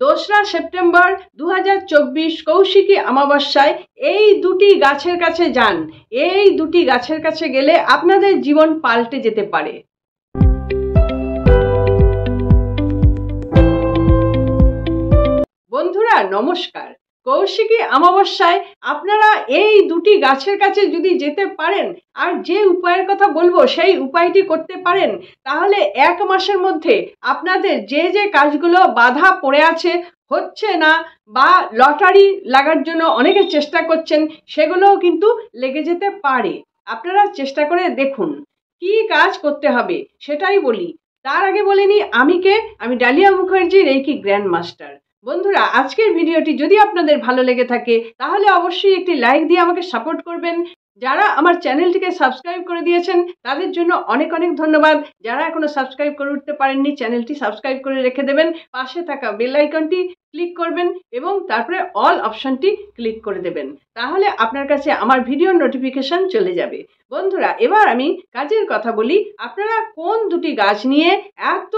2রা September 2024 Kaushiki অমাবস্যায় এই দুটি গাছের কাছে যান। এই দুটি গাছের কাছে গেলে আপনাদের জীবন পাল্টে যেতে পারে। বন্ধুরা নমস্কার। কৌশিকী অমাবস্যায় আপনারা এই দুটি গাছের কাছে যদি যেতে পারেন আর যে উপায়ের কথা বলবো সেই উপায়টি করতে পারেন, তাহলে 1 মাসের মধ্যে আপনাদের যে যে কাজগুলো বাধা পড়ে আছে, হচ্ছে না, বা লটারি লাগার জন্য অনেকে চেষ্টা করছেন, সেগুলোও কিন্তু লেগে যেতে পারে। আপনারা চেষ্টা করে দেখুন কি কাজ করতে হবে সেটাই বলি। তার আগে বলে নিই আমি কে। আমি Dalia Mukherjee, reiki grand master. বন্ধুরা আজকের ভিডিওটি যদি আপনাদের ভালো লেগে থাকে তাহলে অবশ্যই একটি লাইক দিয়ে আমাকে সাপোর্ট করবেন। যারা আমার চ্যানেলটিকে সাবস্ক্রাইব করে দিয়েছেন তাদের জন্য অনেক অনেক ধন্যবাদ। যারা এখনো সাবস্ক্রাইব করে উঠতে পারেননি, চ্যানেলটি সাবস্ক্রাইব করে রেখে দেবেন। পাশে থাকা বেল আইকনটি ক্লিক করবেন এবং তারপরে অল অপশনটি ক্লিক করে দেবেন। তাহলে আপনার কাছে আমার ভিডিওর নোটিফিকেশন চলে যাবে। বন্ধুরা এবার আমি কাজের কথা বলি। আপনারা কোন দুটি গাছ নিয়ে এত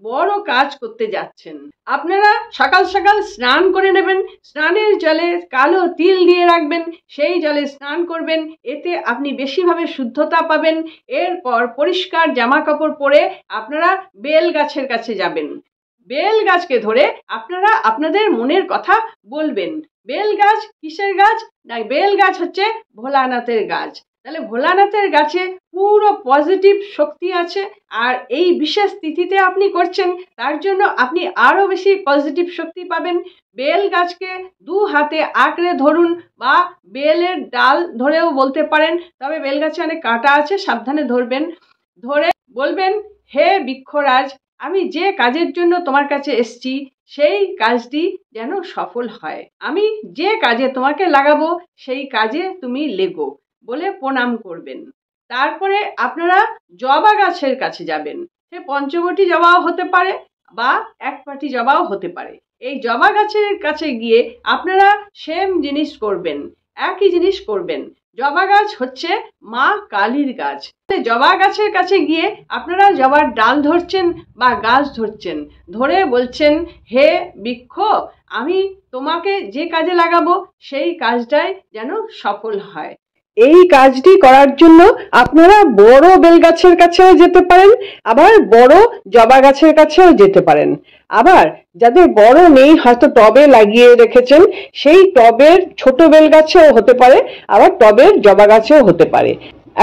বড় কাজ করতে যাচ্ছেন? আপনারা সকাল সকাল স্নান করে নেবেন। স্নানের জলে কালো তিল দিয়ে রাখবেন, সেই জলে স্নান করবেন। এতে আপনি বেশিভাবে শুদ্ধতা পাবেন। এরপর পরিষ্কার জামা কাপড় পরে আপনারা বেল গাছের কাছে যাবেন। বেল গাছকে ধরে আপনারা আপনাদের মনের কথা বলবেন। বেল গাছ কিসের গাছ? না, বেল গাছ হচ্ছে ভোলানাথের গাছ। তাহলে ভোলানাথের গাছে পুরো পজিটিভ শক্তি আছে, আর এই বিশেষ তিথিতে আপনি করছেন, তার জন্য আপনি আরো বেশি পজিটিভ শক্তি পাবেন। বেল গাছকে 2 হাতে আঁকড়ে ধরুন, বা বেলের ডাল ধরেও বলতে পারেন, তবে বেল গাছে অনেক কাঁটা আছে, সাবধানে ধরবেন। ধরে বলবেন, হে বৃক্ষরাজ, আমি যে কাজের জন্য তোমার কাছে এসছি সেই কাজটি যেন সফল হয়। আমি যে কাজে তোমাকে লাগাবো সেই কাজে তুমি লেগো বলে প্রণাম করবেন। তারপরে আপনারা জবা গাছের কাছে যাবেন। সে পঞ্চবটি জবাও হতে পারে বা 1 পাটি জবাও হতে পারে। এই জবা গাছের কাছে গিয়ে আপনারা সেম জিনিস করবেন, একই জিনিস করবেন। জবা গাছ হচ্ছে মা কালীর গাছ। জবা গাছের কাছে গিয়ে আপনারা জবার ডাল ধরছেন বা গাছ ধরছেন, ধরে বলছেন, হে বৃক্ষ, আমি তোমাকে যে কাজে লাগাবো সেই কাজটাই যেন সফল হয়। এই কাজটি করার জন্য আপনারা বড় বেল গাছের কাছেও যেতে পারেন, আবার বড় জবা গাছের কাছেও যেতে পারেন। আবার যাদের বড় নেই, হয়তো টবে লাগিয়ে রেখেছেন, সেই টবের ছোট বেল গাছেও হতে পারে, আবার টবের জবা গাছেও হতে পারে।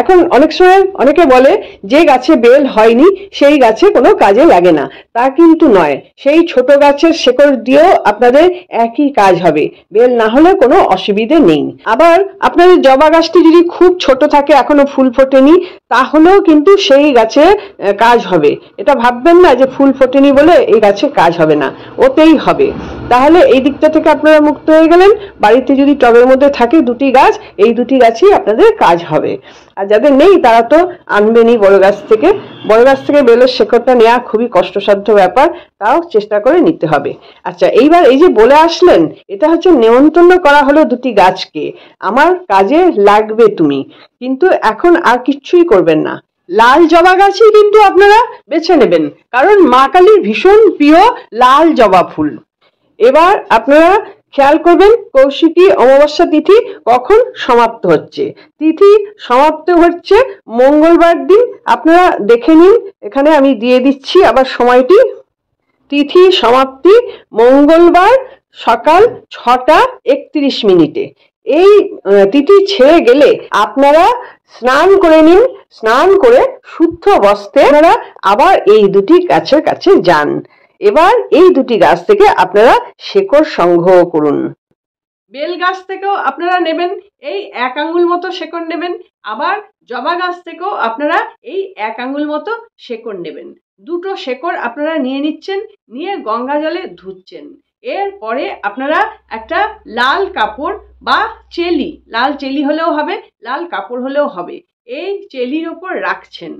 এখন অনেক সময় অনেকে বলে যে গাছে বেল হয়নি সেই গাছে কোনো কাজে লাগে না। তা কিন্তু নয়। সেই ছোট গাছের শেকড় দিয়েও আপনাদের একই কাজ হবে, বেল না হলে কোনো অসুবিধে নেই। আবার আপনাদের জবা গাছটি যদি খুব ছোট থাকে, এখনো ফুল ফোটেনি, তাহলেও কিন্তু সেই গাছে কাজ হবে। এটা ভাববেন না যে ফুল ফোটেনি বলে এই গাছে কাজ হবে না, ওতেই হবে। তাহলে এই দিকটা থেকে আপনারা মুক্ত হয়ে গেলেন। বাড়িতে যদি টবের মধ্যে থাকে 2টি গাছ, এই 2টি গাছই আপনাদের কাজ হবে। আর যাদের নেই তারা তো আনবেনই বড় গাছ থেকে। বড় গাছ থেকে বেলের শেকড়টা নেওয়া খুবই কষ্টসাধ্য ব্যাপার, তাও চেষ্টা করে নিতে হবে। আচ্ছা, এইবার এই যে বলে আসলেন, এটা হচ্ছে নেমন্তন্ন করা হলো 2টি গাছকে, আমার কাজে লাগবে তুমি, কিন্তু এখন আর কিচ্ছুই করবেন না। লাল জবা গাছই কিন্তু আপনারা বেছে নেবেন, কারণ মা কালীর ভীষণ প্রিয় লাল জবা ফুল। এবার আপনারা খেয়াল করবেন কৌশিকী অমাবস্যা তিথি কখন সমাপ্ত হচ্ছে। তিথি সমাপ্ত হচ্ছে মঙ্গলবার দিন। আপনারা দেখে নিন, এখানে আমি দিয়ে দিচ্ছি আবার সময়টি। তিথি সমাপ্তি মঙ্গলবার সকাল 6টা 31 মিনিটে। এই তিথি ছেড়ে গেলে আপনারা স্নান করে নিন। স্নান করে শুদ্ধ বস্ত্রে আপনারা আবার এই 2টি গাছের কাছে যান। এবার এই 2টি গাছ থেকে আপনারা শেকড় সংগ্রহ করুন। বেল গাছ থেকেও আপনারা নেবেন, এই 1 আঙ্গুল মতো শেকড় নেবেন। আবার জবা গাছ থেকেও আপনারা এই 1 আঙ্গুল মতো শেকড় নেবেন। 2টো শেকড় আপনারা নিয়ে নিচ্ছেন, নিয়ে গঙ্গা জলে ধুচ্ছেন। এরপরে আপনারা একটা লাল কাপড় বা চেলি, লাল চেলি হলেও হবে, লাল কাপড় হলেও হবে, এই চেলির ওপর রাখছেন।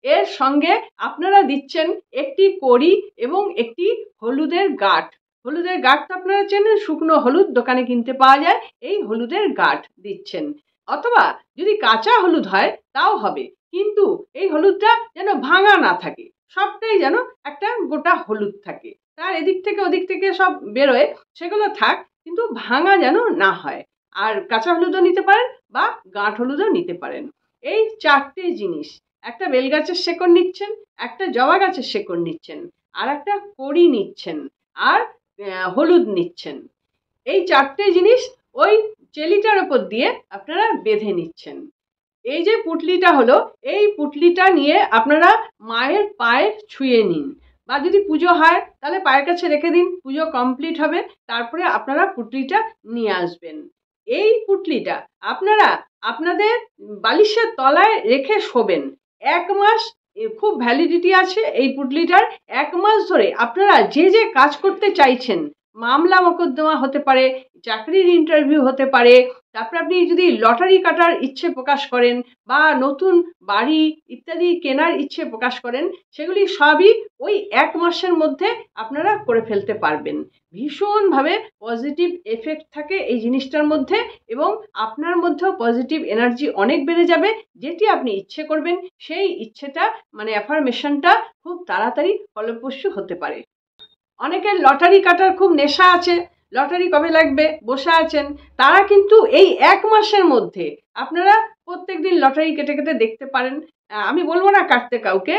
এর সঙ্গে আপনারা দিচ্ছেন একটি কড়ি এবং একটি হলুদের গাঁঠ। হলুদের গাঁঠ তো আপনারা চেনেন, শুকনো হলুদ দোকানে কিনতে পাওয়া যায়। এই হলুদের গাঁঠ দিচ্ছেন, অথবা যদি কাঁচা হলুদ হয় তাও হবে, কিন্তু এই হলুদটা যেন ভাঙা না থাকে, সবটাই যেন একটা গোটা হলুদ থাকে। তার এদিক থেকে ওদিক থেকে সব বেরোয়, সেগুলো থাক, কিন্তু ভাঙা যেন না হয়। আর কাঁচা হলুদও নিতে পারেন বা গাঁট হলুদও নিতে পারেন। এই 4টে জিনিস, একটা বেলগাছের শেকড় নিচ্ছেন, একটা জবা গাছের শেকড় নিচ্ছেন, আর একটা কড়ি নিচ্ছেন, আর হলুদ নিচ্ছেন। এই 4টে জিনিস ওই চেলিটার ওপর দিয়ে আপনারা বেঁধে নিচ্ছেন। এই যে পুটলিটা হলো, এই পুটলিটা নিয়ে আপনারা মায়ের পায়ে ছুঁয়ে নিন, বা যদি পুজো হয় তাহলে পায়ের কাছে রেখে দিন, পুজো কমপ্লিট হবে, তারপরে আপনারা পুটলিটা নিয়ে আসবেন। এই পুটলিটা আপনারা আপনাদের বালিশের তলায় রেখে শোবেন 1 মাস। খুব ভ্যালিডিটি আছে এই পুটলিটার। 1 মাস ধরে আপনারা যে যে কাজ করতে চাইছেন, মামলা মোকদ্দমা হতে পারে, চাকরির ইন্টারভিউ হতে পারে, তারপরে আপনি যদি লটারি কাটার ইচ্ছে প্রকাশ করেন বা নতুন বাড়ি ইত্যাদি কেনার ইচ্ছে প্রকাশ করেন, সেগুলি সবই ওই 1 মাসের মধ্যে আপনারা করে ফেলতে পারবেন। ভীষণভাবে পজিটিভ এফেক্ট থাকে এই জিনিসটার মধ্যে, এবং আপনার মধ্যেও পজিটিভ এনার্জি অনেক বেড়ে যাবে। যেটি আপনি ইচ্ছে করবেন সেই ইচ্ছেটা মানে অ্যাফার্মেশনটা খুব তাড়াতাড়ি ফলপ্রসূ হতে পারে। অনেকের লটারি কাটার খুব নেশা আছে, লটারি কবে লাগবে বসে আছেন, তারা কিন্তু এই 1 মাসের মধ্যে আপনারা প্রত্যেক দিন লটারি কেটে কেটে দেখতে পারেন। আমি বলবো না কাটতে কাউকে,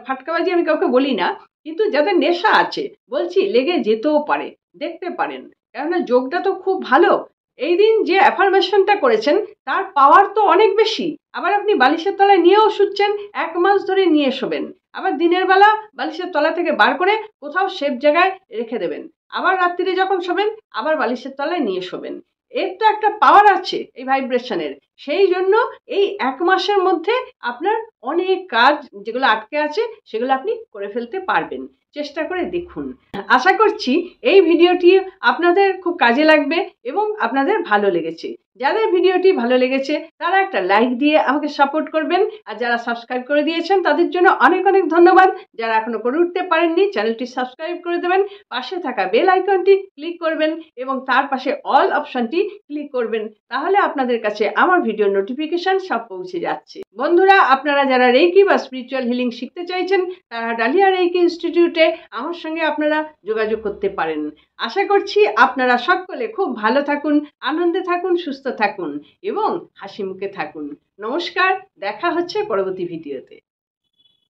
ফাটকাবাজি আমি কাউকে বলি না, কিন্তু যাদের নেশা আছে বলছি লেগে যেতেও পারে, দেখতে পারেন, কেননা যোগটা তো খুব ভালো। এই দিন যে অ্যাফার্মেশনটা করেছেন তার পাওয়ার তো অনেক বেশি। আবার আপনি বালিশের তলায় নিয়েও শুচ্ছেন, 1 মাস ধরে নিয়ে শোবেন, আবার দিনের বেলা বালিশের তলা থেকে বার করে কোথাও সেফ জায়গায় রেখে দেবেন, আবার রাত্রিরে যখন শোবেন আবার বালিশের তলায় নিয়ে শোবেন। এর তো একটা পাওয়ার আছে এই ভাইব্রেশনের। সেই জন্য এই 1 মাসের মধ্যে আপনার অনেক কাজ যেগুলো আটকে আছে সেগুলো আপনি করে ফেলতে পারবেন। চেষ্টা করে দেখুন। আশা করছি এই ভিডিওটি আপনাদের খুব কাজে লাগবে এবং আপনাদের ভালো লেগেছে। যাদের ভিডিওটি ভালো লেগেছে তারা একটা লাইক দিয়ে আমাকে সাপোর্ট করবেন, আর যারা সাবস্ক্রাইব করে দিয়েছেন তাদের জন্য অনেক অনেক ধন্যবাদ। যারা এখনো করে উঠতে পারেননি চ্যানেলটি সাবস্ক্রাইব করে দেবেন, পাশে থাকা বেল আইকনটি ক্লিক করবেন এবং তার পাশে অল অপশনটি ক্লিক করবেন। তাহলে আপনাদের কাছে আমার ভিডিওর নোটিফিকেশন সব পৌঁছে যাচ্ছে। বন্ধুরা, আপনারা যারা রেইকি বা স্পিরিচুয়াল হিলিং শিখতে চাইছেন তারা ডালিয়া রেইকি ইনস্টিটিউটে আমার সঙ্গে আপনারা যোগাযোগ করতে পারেন। আশা করছি আপনারা সকলে খুব ভালো থাকুন, আনন্দে থাকুন, সুস্থ থাকুন এবং হাসি মুখে থাকুন। নমস্কার, দেখা হচ্ছে পরবর্তী ভিডিওতে।